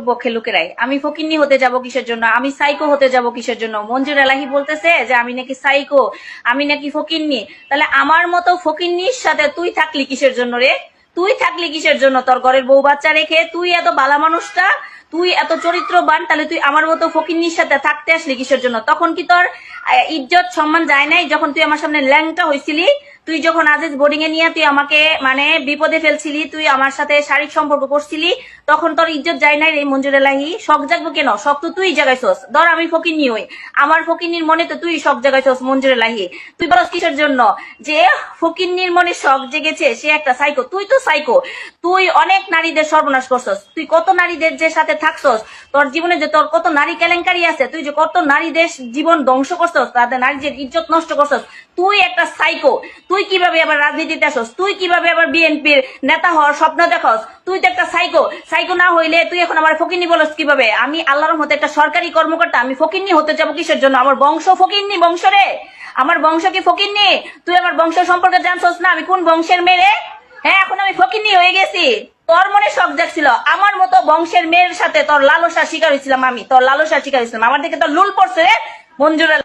পক্ষে লোকেরাই আমি ফকিন্নি হতে যাব কিসের জন্য, আমি সাইকো হতে যাব কিসের জন্য? মঞ্জুর এলাহি বলতেছে যে আমি নাকি সাইকো, আমি নাকি ফকিন্নি। তাহলে আমার মতো ফকিন্নির সাথে তুই থাকলি কিসের জন্য রে? তুই থাকলি কিসের জন্য? তোর ঘরের বউ বাচ্চা রেখে তুই এত বালা মানুষটা, তুই এত চরিত্রবান, তাহলে তুই আমার মতো ফকিন্নির সাথে থাকতে আসলি কিসের জন্য? তখন কি তোর ইজ্জত সম্মান যায় নাই? যখন তুই আমার সামনে ল্যাংটা হয়েছিলি, তুই যখন আজিজ বোর্ডিং এ নিয়ে তুই আমাকে মানে বিপদে ফেলছিলি, তুই আমার সাথে শারীরিক সম্পর্ক করছিলি, তখন তোর ইজ্জত যায় নাই রে মঞ্জুর এলাহি? শখ জাগবো কেন? শখ তো তুই জাগাইছস। ধর আমি ফকিন্নি হই, আমার ফকিন্নির মনে তো তুই শখ জাগাইছস মঞ্জুর এলাহি। তুই বলস কিসের জন্য যে ফকিন্নির মনে শখ জেগেছে সে একটা সাইকো? তুই তো সাইকো। তুই অনেক নারীদের সর্বনাশ করছস, তুই কত নারীদের যে সাথে থাকছস, তোর জীবনে যে তোর কত নারী কেলেঙ্কারি আছে, তুই যে কত নারীদের জীবন ধ্বংস করছস, তাদের নারীদের ইজ্জত নষ্ট করছস, তুই একটা সাইকো। তুই কিভাবে আবার রাজনীতিতে আসস? তুই কিভাবে আবার বিএনপির নেতা হওয়ার স্বপ্ন দেখস? তুই তো একটা সাইকো। সাইকো না হইলে তুই এখন আমার ফকিন্নি বলস কিভাবে? আমি আল্লাহর মতো একটা সরকারি কর্মকর্তা, আমি ফকিন্নি হতে যাবো কিসের জন্য? আমার বংশ ফকিন্নি বংশ রে, আমার বংশ কি ফকিন্নি? তুই আমার বংশ সম্পর্কে জানছস না? আমি কোন বংশের মেয়ে? হ্যাঁ, এখন আমি ফকিন্নি হয়ে গেছি। তোর মনে শখ দেখছিল, আমার মতো বংশের মেয়ের সাথে তোর লালসার শিকার হয়েছিলাম, আমি তোর লালসার শিকার হয়েছিলাম। আমার দিকে তোর লুল পড়ছে রে মঞ্জুর।